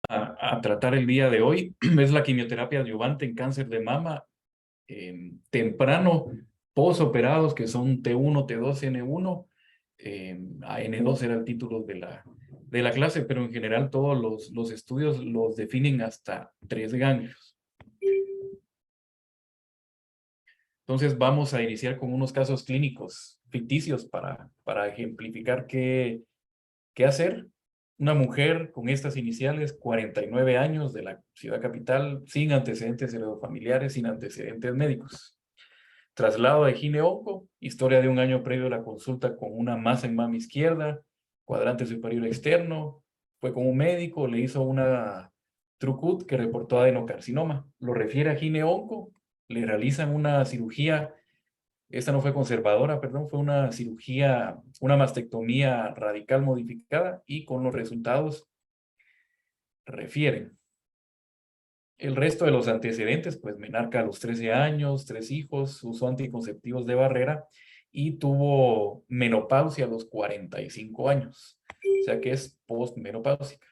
a tratar el día de hoy es la quimioterapia adyuvante en cáncer de mama temprano, posoperados, que son T1, T2, N1. N2 era el título de la clase, pero en general todos los estudios los definen hasta 3 ganglios. Entonces vamos a iniciar con unos casos clínicos ficticios para ejemplificar qué hacer. Una mujer con estas iniciales, 49 años, de la ciudad capital, sin antecedentes heredofamiliares, sin antecedentes médicos. Traslado de gineonco, historia de un año previo a la consulta con una masa en mama izquierda, cuadrante superior externo, fue con un médico, le hizo una TruCut que reportó adenocarcinoma, lo refiere a gineonco, le realizan una cirugía. Esta no fue conservadora, perdón, fue una cirugía, una mastectomía radical modificada, y con los resultados refieren. El resto de los antecedentes, pues menarca a los 13 años, 3 hijos, usó anticonceptivos de barrera y tuvo menopausia a los 45 años. O sea que es postmenopáusica.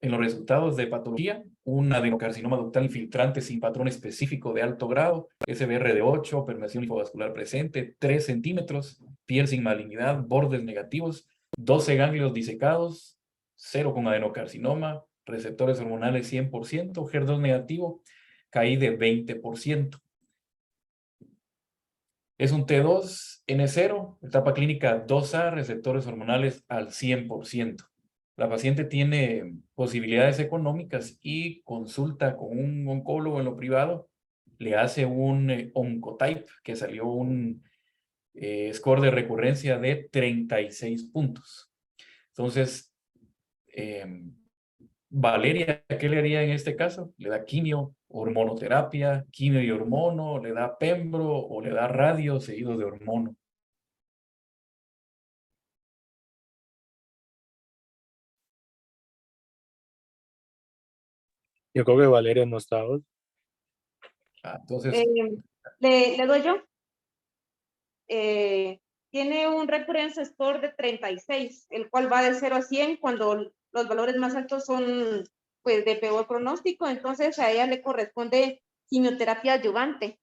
En los resultados de patología, un adenocarcinoma ductal infiltrante sin patrón específico de alto grado, SBR de 8, permeación linfovascular presente, 3 centímetros, piel sin malignidad, bordes negativos, 12 ganglios disecados, 0 con adenocarcinoma, receptores hormonales 100%, HER2 negativo, KI de 20%. Es un T2, N0, etapa clínica 2A, receptores hormonales al 100%. La paciente tiene posibilidades económicas y consulta con un oncólogo en lo privado. Le hace un Oncotype, que salió un score de recurrencia de 36 puntos. Entonces, Valeria, ¿qué le haría en este caso? Le da quimio, hormonoterapia, quimio y hormono, le da pembro o le da radio seguido de hormono. Yo creo que Valeria no estaba. Entonces, le doy yo. Tiene un recurrence score de 36, el cual va de 0 a 100 cuando los valores más altos son pues de peor pronóstico. Entonces a ella le corresponde quimioterapia adyuvante.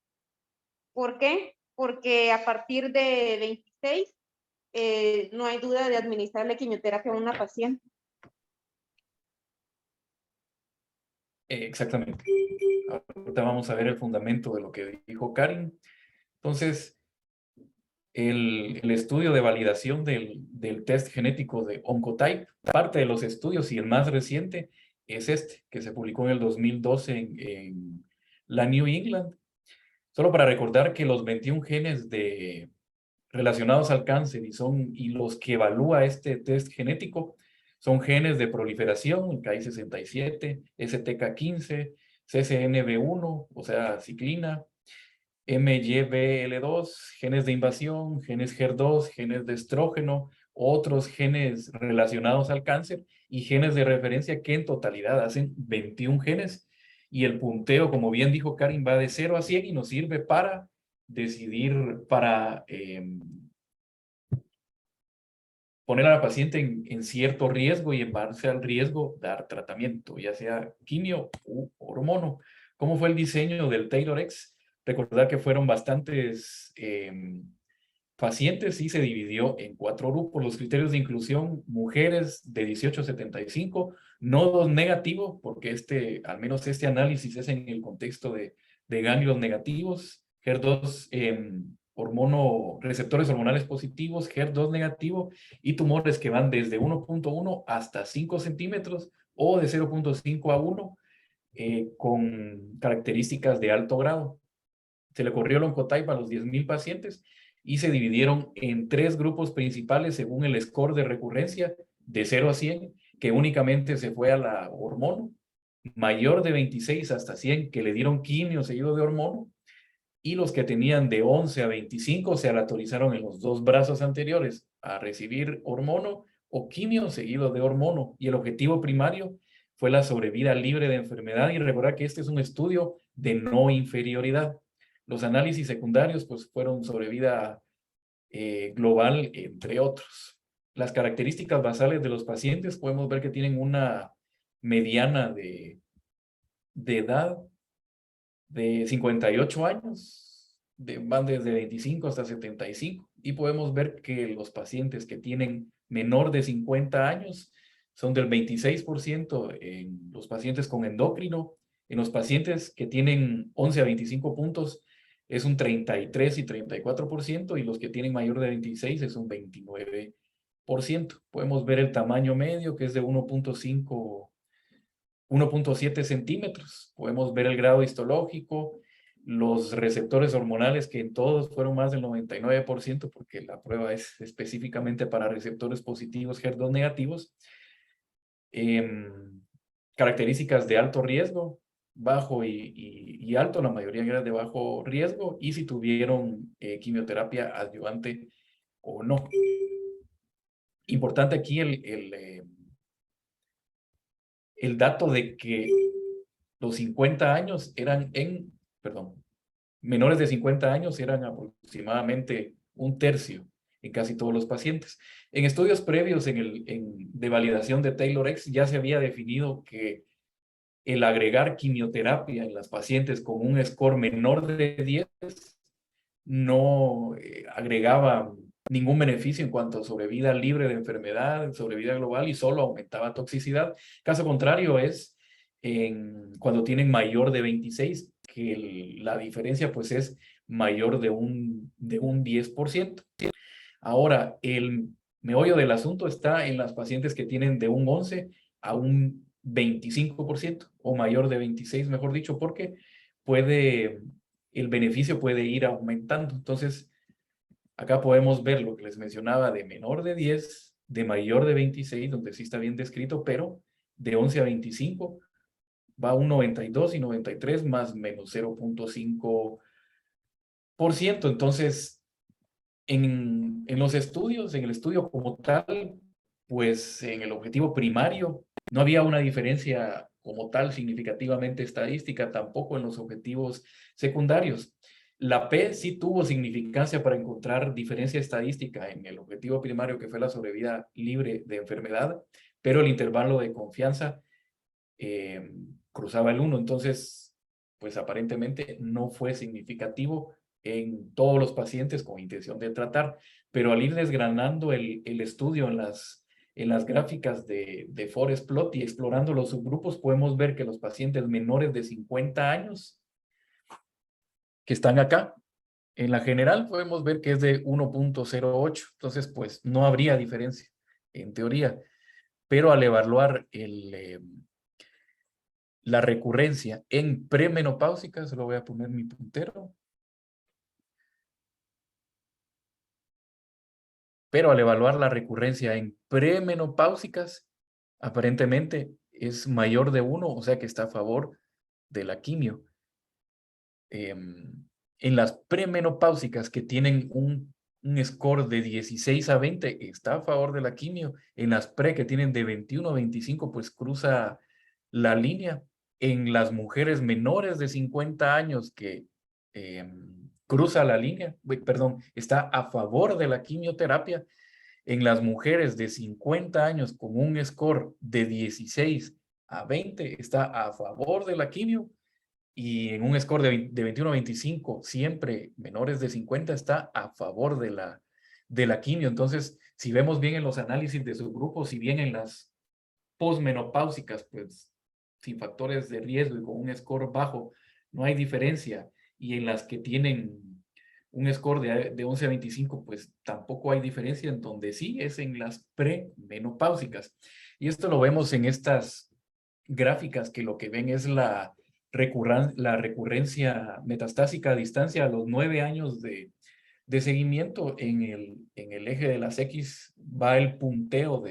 ¿Por qué? Porque a partir de 26 no hay duda de administrarle quimioterapia a una paciente. exactamente. Ahorita vamos a ver el fundamento de lo que dijo Karin. Entonces, el estudio de validación del test genético de Oncotype, parte de los estudios y el más reciente es este, que se publicó en el 2012 en la New England. Solo para recordar que los 21 genes relacionados al cáncer y los que evalúa este test genético son genes de proliferación, KI67, STK15, CCNB1, o sea, ciclina, MYBL2, genes de invasión, genes HER2, genes de estrógeno, otros genes relacionados al cáncer y genes de referencia que en totalidad hacen 21 genes. Y el punteo, como bien dijo Karin, va de 0 a 100 y nos sirve para decidir, para poner a la paciente en cierto riesgo y en base al riesgo dar tratamiento, ya sea quimio u hormono. ¿Cómo fue el diseño del TAYLOR-X? Recordar que fueron bastantes pacientes y se dividió en 4 grupos. Los criterios de inclusión: mujeres de 18 a 75, nodos negativos, porque al menos este análisis es en el contexto de ganglios negativos, HER2, receptores hormonales positivos, HER2 negativo, y tumores que van desde 1.1 hasta 5 centímetros o de 0.5 a 1 con características de alto grado. Se le corrió el Oncotype a los 10,000 pacientes y se dividieron en 3 grupos principales según el score de recurrencia de 0 a 100, que únicamente se fue a la hormono, mayor de 26 hasta 100, que le dieron quimio seguido de hormono, y los que tenían de 11 a 25 se aleatorizaron en los 2 brazos anteriores a recibir hormono o quimio seguido de hormono, y el objetivo primario fue la sobrevida libre de enfermedad. Y recordar que este es un estudio de no inferioridad. Los análisis secundarios pues fueron sobrevida global, entre otros. Las características basales de los pacientes, podemos ver que tienen una mediana de edad de 58 años, van desde 25 hasta 75, y podemos ver que los pacientes que tienen menor de 50 años son del 26% en los pacientes con endocrino. En los pacientes que tienen 11 a 25 puntos es un 33 y 34%, y los que tienen mayor de 26 es un 29%. Podemos ver el tamaño medio, que es de 1.7 centímetros. Podemos ver el grado histológico, los receptores hormonales, que en todos fueron más del 99%, porque la prueba es específicamente para receptores positivos, HER2 negativos. Características de alto riesgo, bajo y alto, la mayoría eran de bajo riesgo, y si tuvieron quimioterapia adyuvante o no. Importante aquí el dato de que los 50 años eran menores de 50 años eran aproximadamente un tercio en casi todos los pacientes. En estudios previos de validación de TAYLOR-X ya se había definido que el agregar quimioterapia en las pacientes con un score menor de 10 no agregaba ningún beneficio en cuanto a sobrevida libre de enfermedad, sobrevida global, y solo aumentaba toxicidad. Caso contrario es cuando tienen mayor de 26, que la diferencia pues es mayor de un 10%. Ahora, el meollo del asunto está en las pacientes que tienen de un 11 a un 25%, o mayor de 26, mejor dicho, porque el beneficio puede ir aumentando. Entonces, acá podemos ver lo que les mencionaba de menor de 10, de mayor de 26, donde sí está bien descrito, pero de 11 a 25 va un 92 y 93 más menos 0.5%. Entonces, en los estudios, en el estudio como tal, pues en el objetivo primario no había una diferencia como tal significativamente estadística, tampoco en los objetivos secundarios. La P sí tuvo significancia para encontrar diferencia estadística en el objetivo primario, que fue la sobrevida libre de enfermedad, pero el intervalo de confianza cruzaba el 1. Entonces, pues aparentemente no fue significativo en todos los pacientes con intención de tratar, pero al ir desgranando el estudio en las gráficas de Forest Plot y explorando los subgrupos, podemos ver que los pacientes menores de 50 años que están acá, en la general podemos ver que es de 1.08, entonces pues no habría diferencia en teoría, pero al evaluar la recurrencia en premenopáusica, se lo voy a poner mi puntero, pero al evaluar la recurrencia en premenopáusicas, aparentemente es mayor de 1, o sea que está a favor de la quimio. En las premenopáusicas que tienen un score de 16 a 20, está a favor de la quimio. En las pre que tienen de 21 a 25, pues cruza la línea. En las mujeres menores de 50 años que cruza la línea, perdón, está a favor de la quimioterapia. En las mujeres de 50 años con un score de 16 a 20, está a favor de la quimio. Y en un score de 21 a 25, siempre menores de 50, está a favor de la quimio. Entonces, si vemos bien en los análisis de subgrupos, si bien en las posmenopáusicas, pues sin factores de riesgo y con un score bajo, no hay diferencia. Y en las que tienen un score de 11 a 25, pues tampoco hay diferencia. En donde sí es en las premenopáusicas. Y esto lo vemos en estas gráficas, que lo que ven es la recurrencia metastásica a distancia a los 9 años de seguimiento. En el eje de las X va el punteo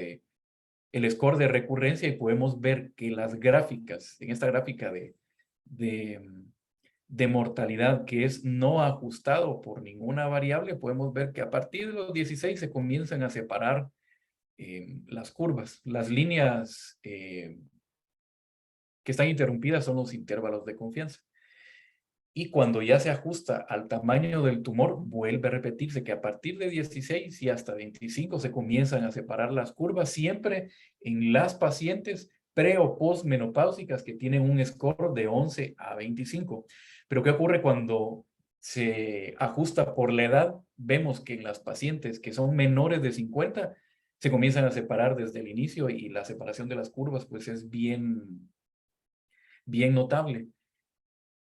el score de recurrencia, y podemos ver que las gráficas, en esta gráfica de mortalidad, que es no ajustado por ninguna variable, podemos ver que a partir de los 16 se comienzan a separar las curvas. Las líneas que están interrumpidas son los intervalos de confianza. Y cuando ya se ajusta al tamaño del tumor, vuelve a repetirse que a partir de 16 y hasta 25 se comienzan a separar las curvas, siempre en las pacientes pre o postmenopáusicas que tienen un score de 11 a 25. Pero ¿qué ocurre cuando se ajusta por la edad? Vemos que en las pacientes que son menores de 50 se comienzan a separar desde el inicio y la separación de las curvas pues es bien notable.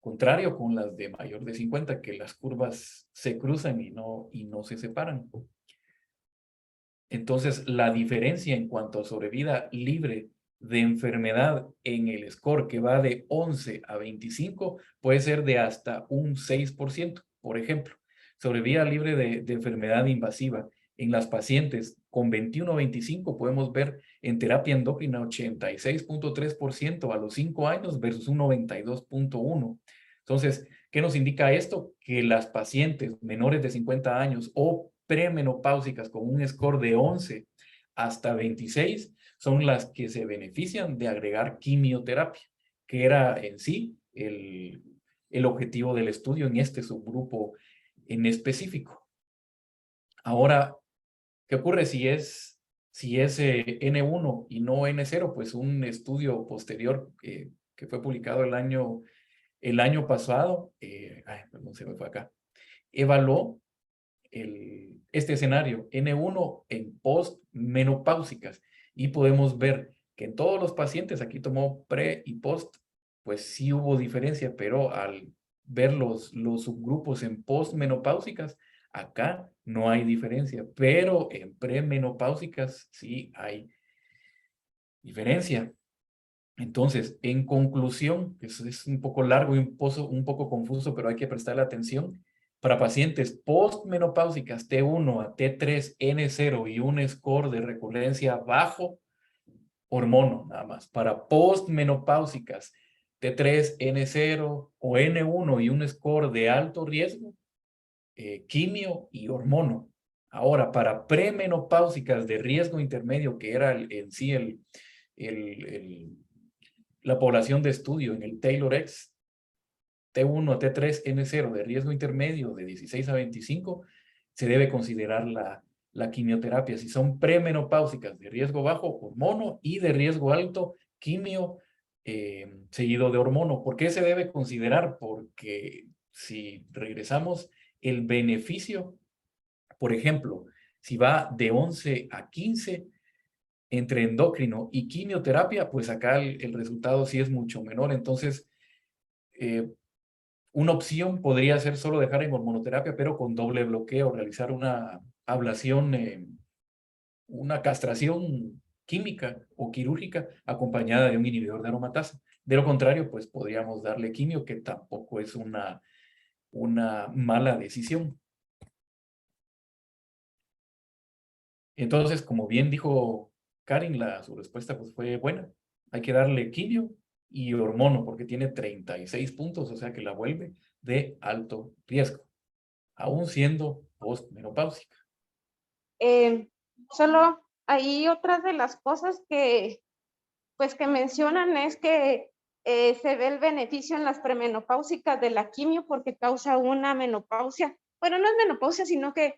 Contrario con las de mayor de 50, que las curvas se cruzan y no se separan. Entonces, la diferencia en cuanto a sobrevida libre de enfermedad en el score que va de 11 a 25 puede ser de hasta un 6%. Por ejemplo, sobrevida libre de enfermedad invasiva en las pacientes con 21 a 25 podemos ver en terapia endocrina 86.3% a los 5 años versus un 92.1%. Entonces, ¿qué nos indica esto? Que las pacientes menores de 50 años o premenopáusicas con un score de 11 hasta 26 son las que se benefician de agregar quimioterapia, que era en sí el objetivo del estudio en este subgrupo en específico. Ahora, ¿qué ocurre si es N1 y no N0? Pues un estudio posterior que fue publicado el año pasado, perdón, se me fue acá, evaluó este escenario N1 en postmenopáusicas y podemos ver que en todos los pacientes, aquí tomó pre y post, pues sí hubo diferencia, pero al ver los subgrupos en postmenopáusicas, acá no hay diferencia, pero en premenopáusicas sí hay diferencia. Entonces, en conclusión, es un poco largo y un poco confuso, pero hay que prestarle atención. Para pacientes postmenopáusicas T1 a T3, N0 y un score de recurrencia bajo, hormono nada más. Para postmenopáusicas T3, N0 o N1 y un score de alto riesgo, quimio y hormono. Ahora, para premenopáusicas de riesgo intermedio, que era en sí la población de estudio en el TAYLOR-X, T1 a T3, N0 de riesgo intermedio de 16 a 25, se debe considerar la quimioterapia. Si son premenopáusicas de riesgo bajo, hormono, y de riesgo alto, quimio seguido de hormono. ¿Por qué se debe considerar? Porque si regresamos, el beneficio, por ejemplo, si va de 11 a 15, entre endocrino y quimioterapia, pues acá el resultado sí es mucho menor. Entonces, una opción podría ser solo dejar en hormonoterapia, pero con doble bloqueo, realizar una ablación, una castración química o quirúrgica acompañada de un inhibidor de aromatasa. De lo contrario, pues podríamos darle quimio, que tampoco es una mala decisión. Entonces, como bien dijo Karin, su respuesta pues fue buena. Hay que darle quimio y hormono porque tiene 36 puntos, o sea que la vuelve de alto riesgo, aún siendo postmenopáusica. Solo ahí otras de las cosas que mencionan es que se ve el beneficio en las premenopáusicas de la quimio porque causa una menopausia. Bueno, no es menopausia, sino que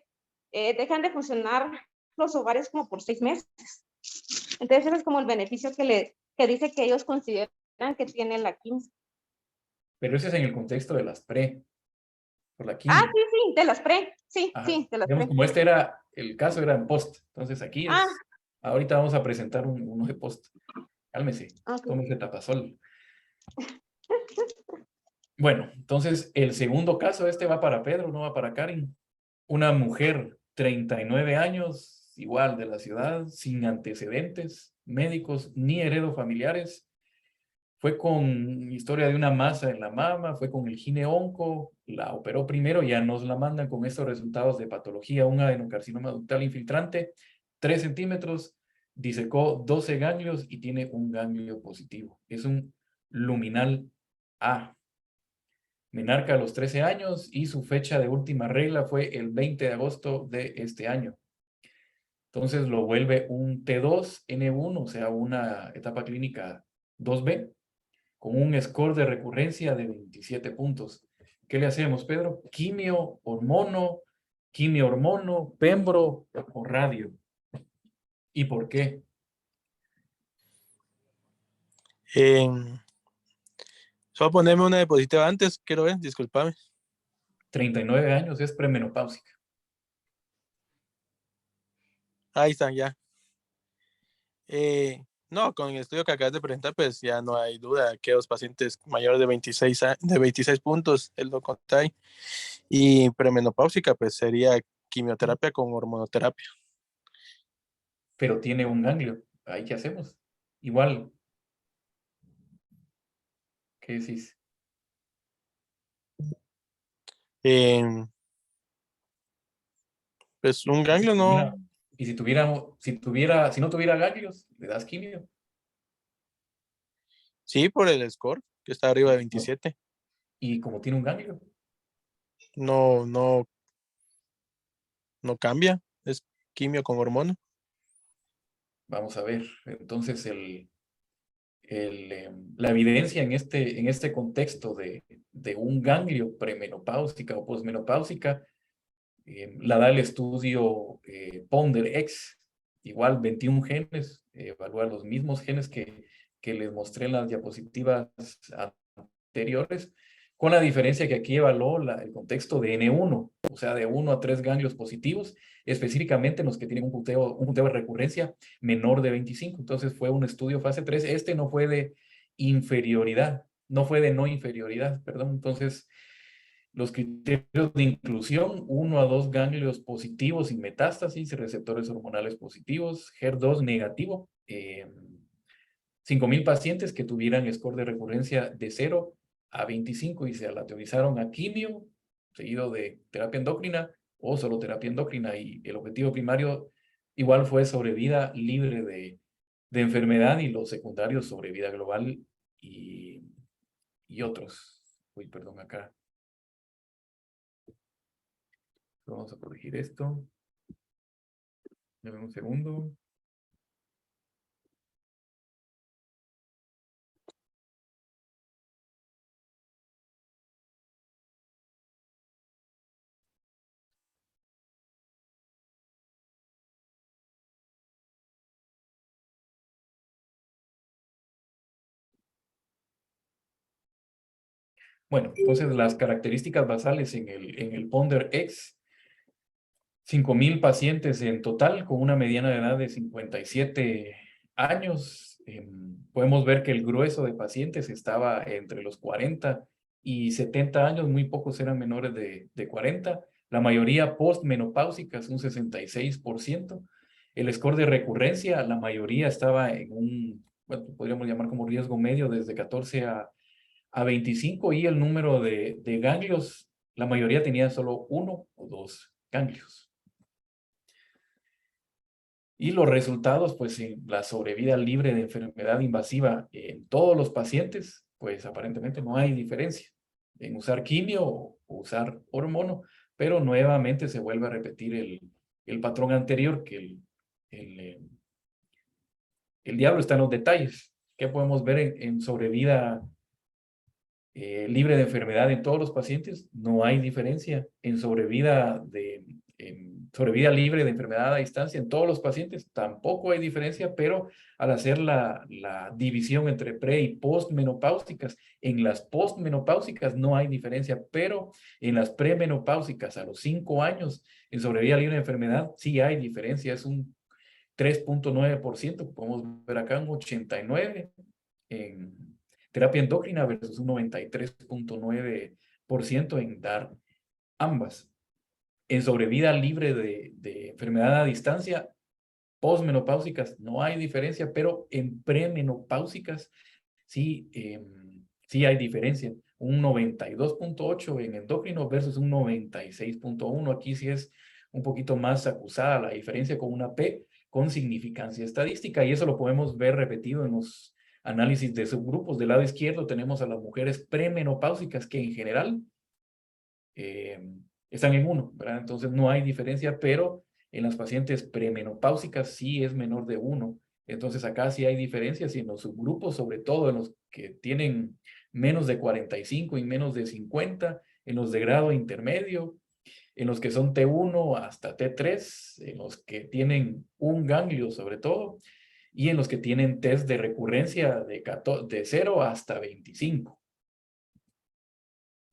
dejan de funcionar los ovarios como por 6 meses. Entonces ese es como el beneficio que dice que ellos consideran que tiene la quimio. Pero ese es en el contexto de las por la quimio. Sí, de las pre, sí, Ajá. sí, de las Digamos, pre. como el caso era en post, entonces aquí ahorita vamos a presentar uno de post. Cálmese, tómese tapasol. Bueno, entonces el segundo caso, va para Pedro, no va para Karin. Una mujer, 39 años, igual de la ciudad, sin antecedentes médicos ni heredofamiliares. Fue con historia de una masa en la mama, fue con el gineonco, la operó primero, ya nos la mandan con estos resultados de patología, un adenocarcinoma ductal infiltrante, 3 centímetros, disecó 12 ganglios y tiene un ganglio positivo. Es un luminal A. Menarca a los 13 años y su fecha de última regla fue el 20 de agosto de este año. Entonces lo vuelve un T2, N1, o sea, una etapa clínica 2B, con un score de recurrencia de 27 puntos. ¿Qué le hacemos, Pedro? Quimio, hormono, pembro o radio. ¿Y por qué? Solo ponerme una diapositiva antes, quiero ver, discúlpame. 39 años es premenopáusica. Ahí están ya. No, con el estudio que acabas de presentar, pues ya no hay duda que los pacientes mayores de 26 puntos, el lo contáis, y premenopáusica, pues sería quimioterapia con hormonoterapia. Pero tiene un ganglio. ¿Ahí qué hacemos? Igual. ¿Qué decís? Pues un Y si ganglio no, tuviera, si no tuviera ganglios, le das quimio. sí, por el score, que está arriba de 27. Y como tiene un ganglio, No, no, no cambia, es quimio con hormona. vamos a ver. Entonces, la evidencia en este contexto de un ganglio premenopáusica o posmenopáusica la da el estudio Ponder-X, igual 21 genes, evalúa los mismos genes que les mostré en las diapositivas anteriores, con la diferencia que aquí evaluó el contexto de N1, o sea, de 1 a 3 ganglios positivos, específicamente en los que tienen un punteo de recurrencia menor de 25. Entonces fue un estudio fase 3, este no fue de inferioridad, no fue de no inferioridad, perdón. Entonces, los criterios de inclusión, 1 a 2 ganglios positivos sin metástasis, receptores hormonales positivos, HER2 negativo, 5,000 pacientes que tuvieran score de recurrencia de 0 a 25 y se aleatorizaron a quimio, seguido de terapia endocrina o solo terapia endocrina, y el objetivo primario igual fue sobrevida libre de enfermedad y los secundarios sobrevida global y otros. Uy, perdón, acá. Vamos a corregir esto. Dame un segundo. Bueno, entonces las características basales en el Ponder-X, 5,000 pacientes en total con una mediana de edad de 57 años. Podemos ver que el grueso de pacientes estaba entre los 40 y 70 años, muy pocos eran menores de 40. La mayoría postmenopáusicas, un 66%. El score de recurrencia, la mayoría estaba en bueno, podríamos llamar como riesgo medio desde 14 a 25, y el número de ganglios, la mayoría tenía solo 1 o 2 ganglios. Y los resultados, pues en la sobrevida libre de enfermedad invasiva en todos los pacientes, pues aparentemente no hay diferencia en usar quimio o usar hormono, pero nuevamente se vuelve a repetir el patrón anterior, que el diablo está en los detalles. ¿Qué podemos ver en sobrevida libre de enfermedad en todos los pacientes? No hay diferencia en sobrevida libre de enfermedad a distancia en todos los pacientes. Tampoco hay diferencia, pero al hacer la división entre pre y postmenopáusicas, en las postmenopáusicas no hay diferencia, pero en las premenopáusicas a los 5 años en sobrevida libre de enfermedad sí hay diferencia. Es un 3,9%, podemos ver acá un 89% en terapia endocrina versus un 93,9% en dar ambas. En sobrevida libre de enfermedad a distancia, postmenopáusicas no hay diferencia, pero en premenopáusicas sí, sí hay diferencia. Un 92,8 en endocrino versus un 96,1. Aquí sí es un poquito más acusada la diferencia con una P con significancia estadística, y eso lo podemos ver repetido en los análisis de subgrupos. Del lado izquierdo tenemos a las mujeres premenopáusicas que en general están en 1, ¿verdad? Entonces no hay diferencia, pero en las pacientes premenopáusicas sí es menor de 1. Entonces acá sí hay diferencias, y en los subgrupos, sobre todo en los que tienen menos de 45 y menos de 50, en los de grado intermedio, en los que son T1 hasta T3, en los que tienen un ganglio sobre todo, y en los que tienen test de recurrencia de 0 hasta 25.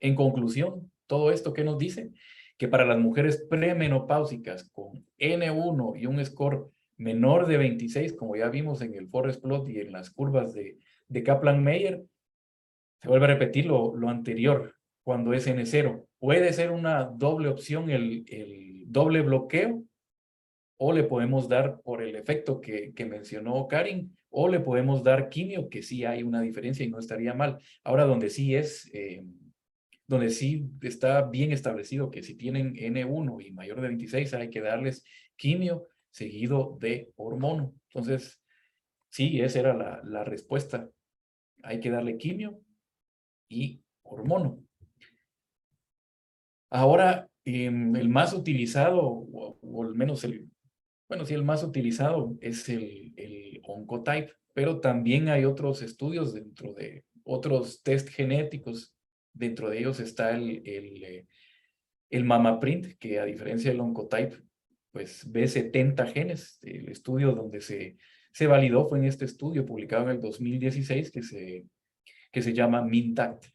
En conclusión, todo esto que nos dice que para las mujeres premenopáusicas con N1 y un score menor de 26, como ya vimos en el forest plot y en las curvas de Kaplan-Meier, se vuelve a repetir lo anterior, cuando es N0. Puede ser una doble opción el doble bloqueo, o le podemos dar por el efecto que mencionó Karin, o le podemos dar quimio, que sí hay una diferencia y no estaría mal. Ahora, donde sí está bien establecido que si tienen N1 y mayor de 26 hay que darles quimio seguido de hormono. Entonces, sí, esa era la respuesta. Hay que darle quimio y hormono. Ahora, el más utilizado, o al menos bueno, sí, el más utilizado es el Oncotype, pero también hay otros estudios dentro de otros test genéticos. Dentro de ellos está el MammaPrint, que a diferencia del Oncotype, pues ve 70 genes. El estudio donde se validó fue en este estudio publicado en el 2016 que se llama MINTACT.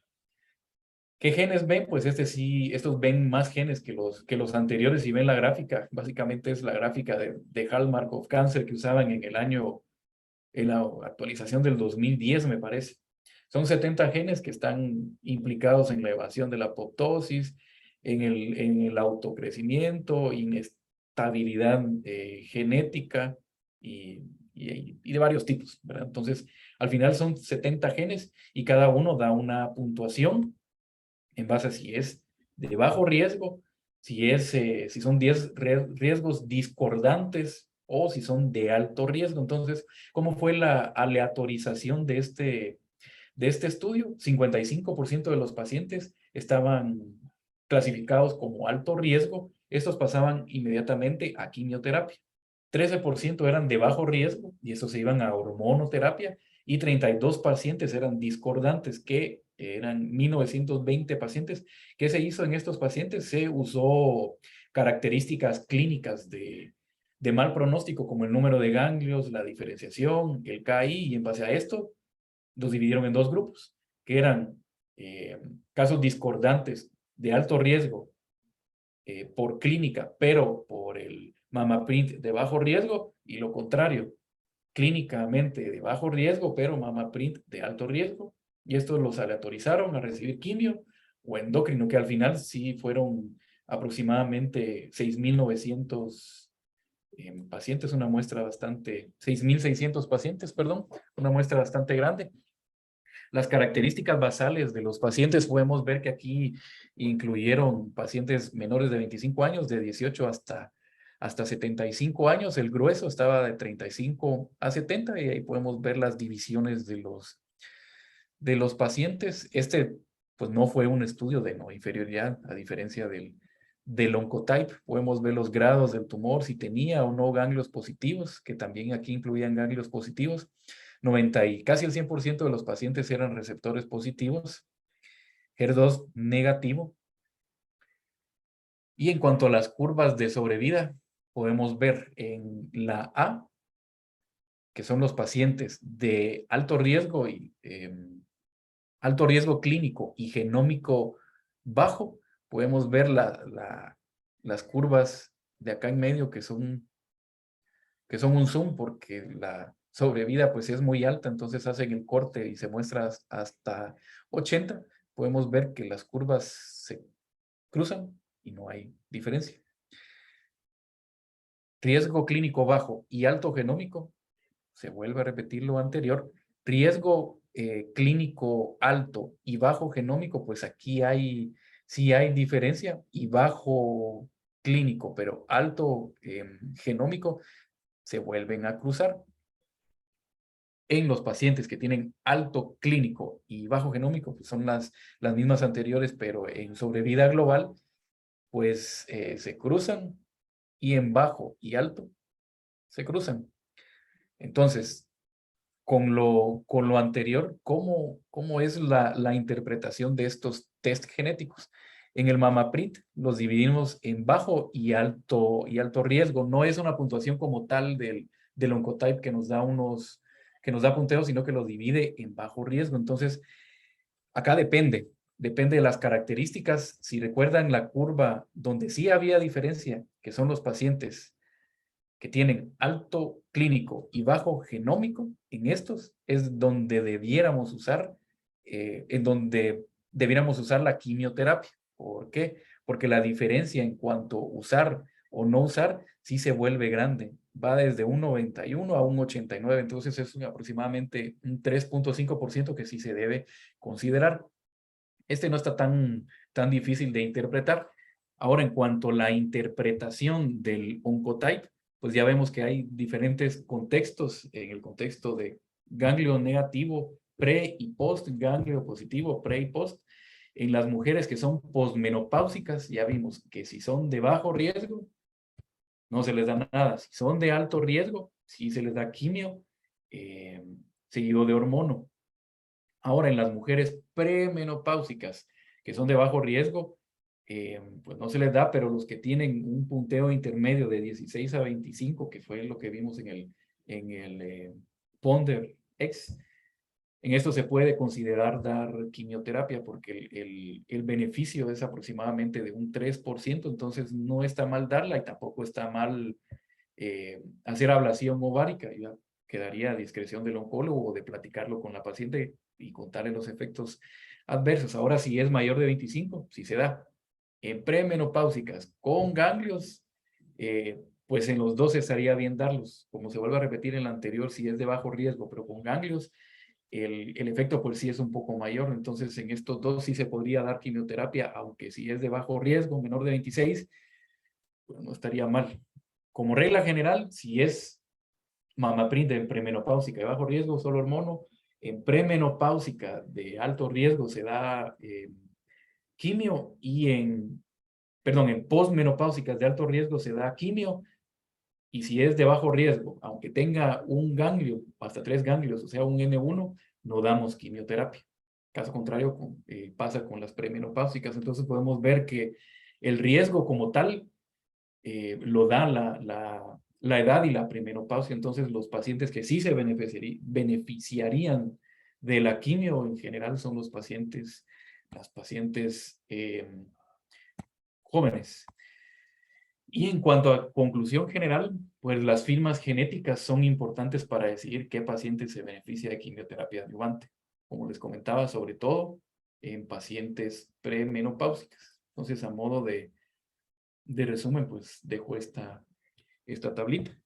¿Qué genes ven? Pues estos ven más genes que los anteriores. Si ven la gráfica, básicamente es la gráfica de Hallmark of Cancer que usaban en la actualización del 2010, me parece. Son 70 genes que están implicados en la evasión de la apoptosis, en el autocrecimiento, inestabilidad genética y de varios tipos, ¿verdad? Entonces, al final son 70 genes y cada uno da una puntuación en base a si es de bajo riesgo, si son 10 riesgos discordantes o si son de alto riesgo. Entonces, ¿cómo fue la aleatorización de este estudio? 55% de los pacientes estaban clasificados como alto riesgo. Estos pasaban inmediatamente a quimioterapia. 13% eran de bajo riesgo y estos se iban a hormonoterapia, y 32 pacientes eran discordantes, que eran 1920 pacientes. ¿Qué se hizo en estos pacientes? Se usó características clínicas de mal pronóstico, como el número de ganglios, la diferenciación, el KI, y en base a esto los dividieron en dos grupos, que eran casos discordantes de alto riesgo por clínica, pero por el MammaPrint de bajo riesgo, y lo contrario, clínicamente de bajo riesgo, pero MammaPrint de alto riesgo, y estos los aleatorizaron a recibir quimio o endocrino, que al final sí fueron aproximadamente 6,900 pacientes, una muestra bastante, 6,600 pacientes, perdón, una muestra bastante grande. Las características basales de los pacientes, podemos ver que aquí incluyeron pacientes menores de 25 años, de 18 hasta 75 años. El grueso estaba de 35 a 70, y ahí podemos ver las divisiones de los pacientes. Pues no fue un estudio de no inferioridad, a diferencia del Oncotype. Podemos ver los grados del tumor, si tenía o no ganglios positivos, que también aquí incluían ganglios positivos. Casi el 100% de los pacientes eran receptores positivos, HER2 negativo. Y en cuanto a las curvas de sobrevida, podemos ver en la A, que son los pacientes de alto riesgo alto riesgo clínico y genómico bajo. Podemos ver las curvas de acá en medio, que son un zoom, porque la sobrevida pues es muy alta, entonces hacen el corte y se muestra hasta 80. Podemos ver que las curvas se cruzan y no hay diferencia. Riesgo clínico bajo y alto genómico, se vuelve a repetir lo anterior. Riesgo clínico alto y bajo genómico, pues aquí sí hay diferencia, y bajo clínico pero alto genómico se vuelven a cruzar. En los pacientes que tienen alto clínico y bajo genómico, pues son las mismas anteriores, pero en sobrevida global, pues se cruzan, y en bajo y alto se cruzan. Entonces, con lo anterior, ¿cómo es la interpretación de estos test genéticos? En el MAMAPRIT los dividimos en bajo y alto riesgo. No es una puntuación como tal del Oncotype que nos da punteos, sino que los divide en bajo riesgo. Entonces, acá depende de las características. Si recuerdan la curva donde sí había diferencia, que son los pacientes que tienen alto clínico y bajo genómico, en estos es donde debiéramos usar, la quimioterapia. ¿Por qué? Porque la diferencia en cuanto a usar o no usar sí se vuelve grande. Va desde un 91 a un 89, entonces es aproximadamente un 3.5% que sí se debe considerar. Este no está tan difícil de interpretar. Ahora, en cuanto a la interpretación del Oncotype, pues ya vemos que hay diferentes contextos. En el contexto de ganglio negativo, pre y post, ganglio positivo, pre y post. En las mujeres que son posmenopáusicas, ya vimos que si son de bajo riesgo, no se les da nada. Si son de alto riesgo, sí se les da quimio, seguido de hormono. Ahora, en las mujeres premenopáusicas, que son de bajo riesgo, pues no se les da, pero los que tienen un punteo intermedio de 16 a 25, que fue lo que vimos en el Ponder X, en esto se puede considerar dar quimioterapia porque el beneficio es aproximadamente de un 3%, entonces no está mal darla y tampoco está mal hacer ablación ovárica. Ya quedaría a discreción del oncólogo o de platicarlo con la paciente y contarle los efectos adversos. Ahora, si es mayor de 25, si se da. En premenopáusicas con ganglios, pues en los dos estaría bien darlos. Como se vuelve a repetir en la anterior, si es de bajo riesgo, pero con ganglios, el efecto por sí es un poco mayor. Entonces, en estos dos sí se podría dar quimioterapia, aunque si es de bajo riesgo, menor de 26, pues no estaría mal. Como regla general, si es MAMAPRIT en premenopáusica de bajo riesgo, solo hormono. En premenopáusica de alto riesgo se da quimio y en postmenopáusicas de alto riesgo se da quimio. Y si es de bajo riesgo, aunque tenga un ganglio, hasta 3 ganglios, o sea, un N1, no damos quimioterapia. Caso contrario, pasa con las premenopáusicas. Entonces podemos ver que el riesgo como tal lo da la edad y la premenopausia. Entonces los pacientes que sí se beneficiarían de la quimio en general son las pacientes jóvenes. Y en cuanto a conclusión general, pues las firmas genéticas son importantes para decidir qué paciente se beneficia de quimioterapia adyuvante. Como les comentaba, sobre todo en pacientes premenopáusicas. Entonces, a modo de resumen, pues dejo esta tablita.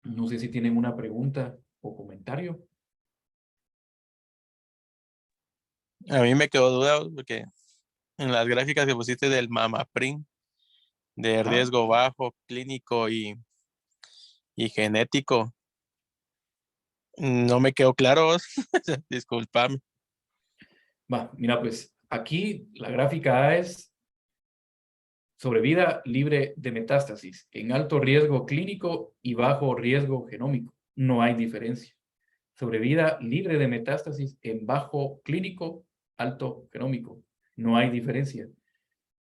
No sé si tienen una pregunta o comentario. A mí me quedó duda porque en las gráficas que pusiste del MAMAPRIT, de riesgo bajo, clínico y genético, no me quedó claro. Disculpame. Va, mira, pues aquí la gráfica A es sobrevida libre de metástasis en alto riesgo clínico y bajo riesgo genómico. No hay diferencia. Sobrevida libre de metástasis en bajo clínico, alto genómico. No hay diferencia.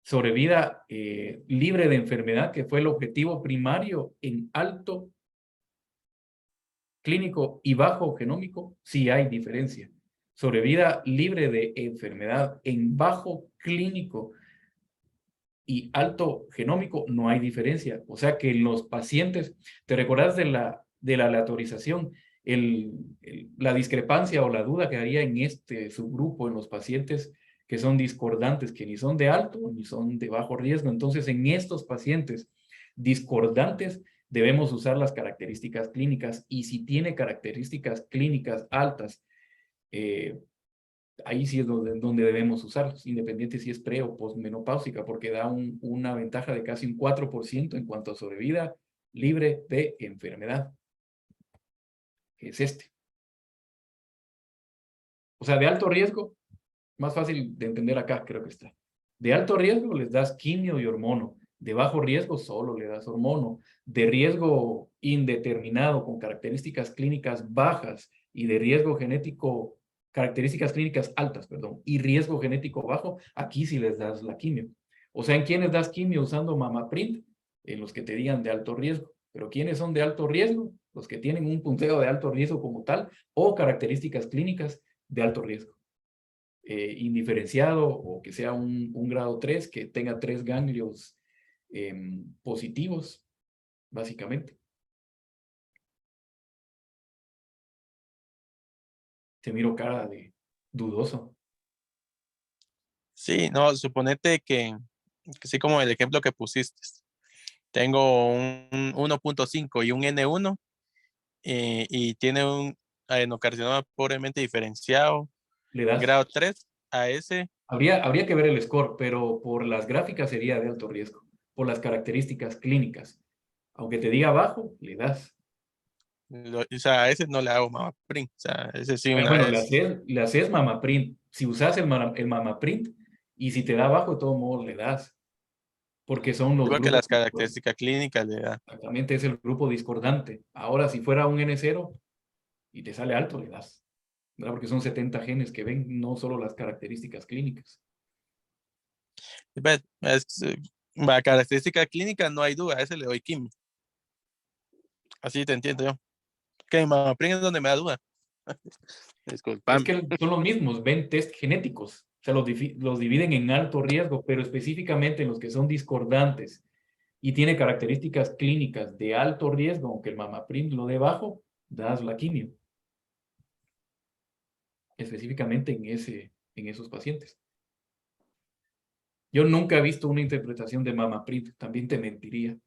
Sobrevida libre de enfermedad, que fue el objetivo primario en alto clínico y bajo genómico, sí hay diferencia. Sobrevida libre de enfermedad en bajo clínico y alto genómico, no hay diferencia. O sea que los pacientes, ¿te recordás de la aleatorización? La discrepancia o la duda que haría en este subgrupo en los pacientes que son discordantes, que ni son de alto ni son de bajo riesgo. Entonces, en estos pacientes discordantes, debemos usar las características clínicas y si tiene características clínicas altas, ahí sí es donde debemos usarlos, independiente si es pre o postmenopáusica, porque da una ventaja de casi un 4% en cuanto a sobrevida libre de enfermedad. Es este. O sea, de alto riesgo, más fácil de entender acá, creo que está. De alto riesgo les das quimio y hormono. De bajo riesgo solo le das hormono. De riesgo indeterminado con características clínicas bajas y de riesgo genético, características clínicas altas, perdón, y riesgo genético bajo, aquí sí les das la quimio. O sea, ¿en quiénes das quimio usando Mamaprint? En los que te digan de alto riesgo. ¿Pero quiénes son de alto riesgo? Los que tienen un punteo de alto riesgo como tal o características clínicas de alto riesgo. Indiferenciado o que sea un grado 3, que tenga 3 ganglios positivos, básicamente. Te miro cara de dudoso. Sí, no, suponete que sí, como el ejemplo que pusiste. Tengo un 1.5 y un N1 y tiene un adenocarcinoma pobremente diferenciado, Le das. grado 3 a ese. Habría que ver el score, pero por las gráficas sería de alto riesgo, por las características clínicas. Aunque te diga bajo, le das. O sea, a ese no le hago Mamaprint. O sea, ese sí una Bueno, vez. le haces Mamaprint. Si usas el Mamaprint y si te da bajo, de todos modos le das. Porque son los Igual que grupos. las características clínicas le da. Exactamente, es el grupo discordante. Ahora, si fuera un N0 y te sale alto, le das. ¿Verdad? Porque son 70 genes que ven, no solo las características clínicas. Pues, la característica clínica no hay duda, a ese le doy quimio. Así te entiendo yo. Que Mamaprint es donde me da duda. Es Disculpame. que son los mismos, ven test genéticos. O sea, los dividen en alto riesgo, pero específicamente en los que son discordantes y tiene características clínicas de alto riesgo, aunque el Mamaprint lo dé bajo, das la quimio. Específicamente en esos pacientes. Yo nunca he visto una interpretación de Mamaprint, también te mentiría.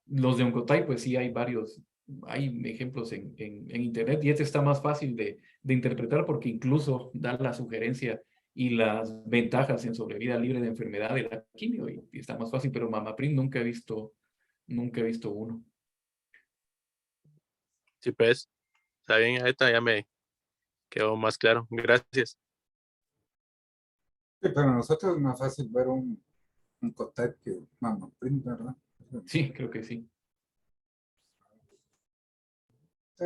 Los de Oncotype, pues sí, hay varios, hay ejemplos en internet y este está más fácil de interpretar porque incluso da la sugerencia y las ventajas en sobrevida libre de enfermedad de la quimio y está más fácil, pero Mamaprint nunca he visto uno. Sí, pues, está bien, ahorita ya me quedó más claro. Gracias. Sí, para nosotros es más fácil ver un Oncotype que Mamaprint, ¿verdad? Sí, creo que sí.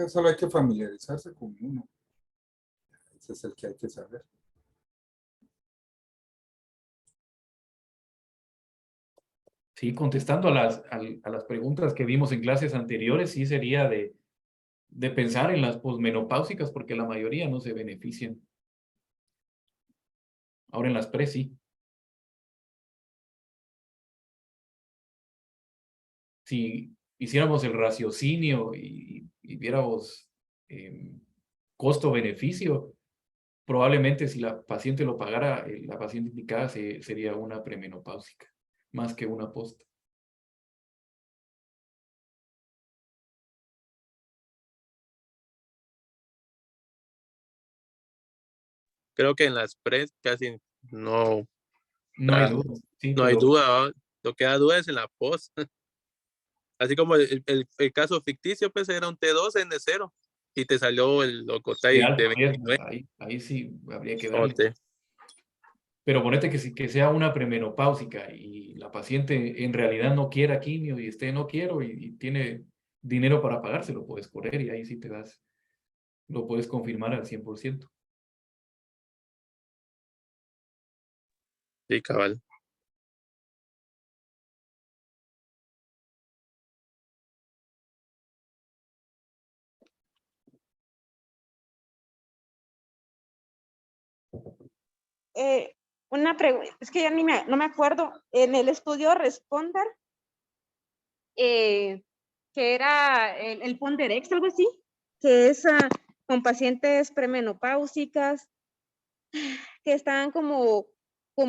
Solo hay que familiarizarse con uno. Ese es el que hay que saber. Sí, contestando a las preguntas que vimos en clases anteriores, sí sería de pensar en las posmenopáusicas porque la mayoría no se benefician. Ahora en las pre sí. Si hiciéramos el raciocinio y viéramos costo-beneficio, probablemente si la paciente lo pagara, la paciente indicada sería una premenopáusica, más que una post. Creo que en las pres casi no, No hay duda, sí, no hay pero duda, ¿va? Lo que da duda es en la post. Así como el caso ficticio, pues era un T2 N0 y te salió el de Oncotype alto de riesgo, 29. ahí sí habría que O darle. Pero ponete que sea una premenopáusica y la paciente en realidad no quiera quimio y no quiero y tiene dinero para pagarse, lo puedes correr y ahí sí lo puedes confirmar al 100%. Sí, cabal. Una pregunta, es que ya no me acuerdo, en el estudio Responder, que era el Ponderex, algo así, que es con pacientes premenopáusicas que estaban como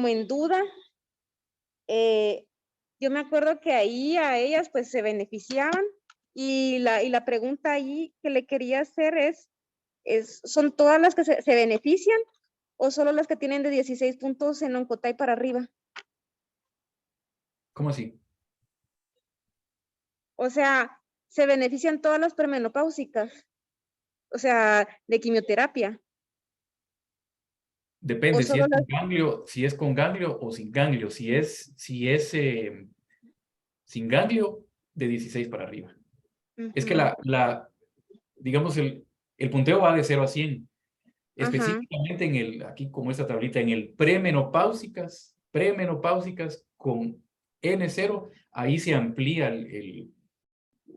en duda. Yo me acuerdo que ahí a ellas pues se beneficiaban y la pregunta ahí que le quería hacer ¿son todas las que se benefician o solo las que tienen de 16 puntos en Oncotype para arriba? ¿Cómo así? O sea, ¿se benefician todas las premenopáusicas? O sea, de quimioterapia. Depende O si solo es las... con ganglio, o sin ganglio. Si es sin ganglio, de 16 para arriba. Es que digamos, el punteo va de 0 a 100. Ajá. Específicamente aquí como esta tablita, en el premenopáusicas, premenopáusicas con N0, ahí se amplía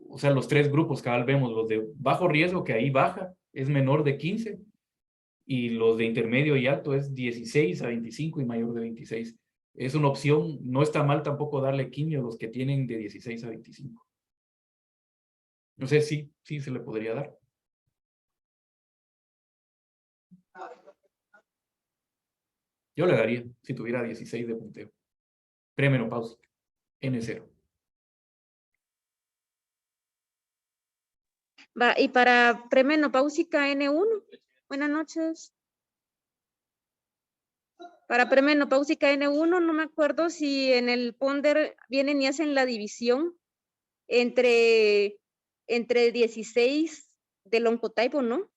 o sea, los tres grupos que ahora vemos, los de bajo riesgo, que ahí baja, es menor de 15, y los de intermedio y alto es 16 a 25 y mayor de 26. Es una opción, no está mal tampoco darle quimio a los que tienen de 16 a 25. No sé, sí se le podría dar. Yo le daría, si tuviera 16 de punteo. Premenopáusica, N0. Va, y para premenopáusica N1, buenas noches. Para premenopáusica N1, no me acuerdo si en el ponder vienen y hacen la división entre 16 del oncotype o no.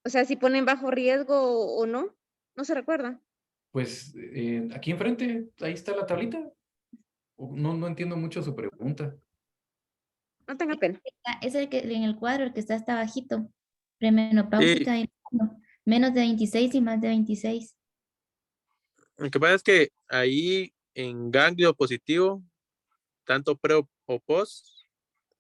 O sea, si ponen bajo riesgo o no, no se recuerda. Pues aquí enfrente, ahí está la tablita. No entiendo mucho su pregunta. No tenga pena. Es el que en el cuadro, el que está hasta bajito. Premenopáusica, menos de 26 y más de 26. Lo que pasa es que ahí en ganglio positivo, tanto pre o post,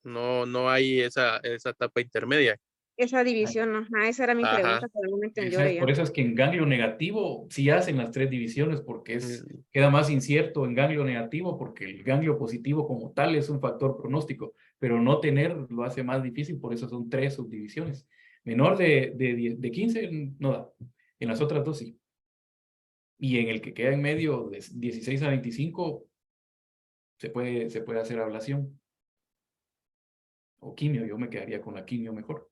no hay esa etapa intermedia. Esa división, ajá, esa era mi Ajá. pregunta, pero no me entendió ella. Por eso es que en ganglio negativo sí hacen las tres divisiones, porque Mm. queda más incierto en ganglio negativo, porque el ganglio positivo como tal es un factor pronóstico, pero no tener lo hace más difícil, por eso son tres subdivisiones. Menor de 15 no da, en las otras dos sí. Y en el que queda en medio de 16 a 25 se puede hacer ablación. O quimio, yo me quedaría con la quimio mejor.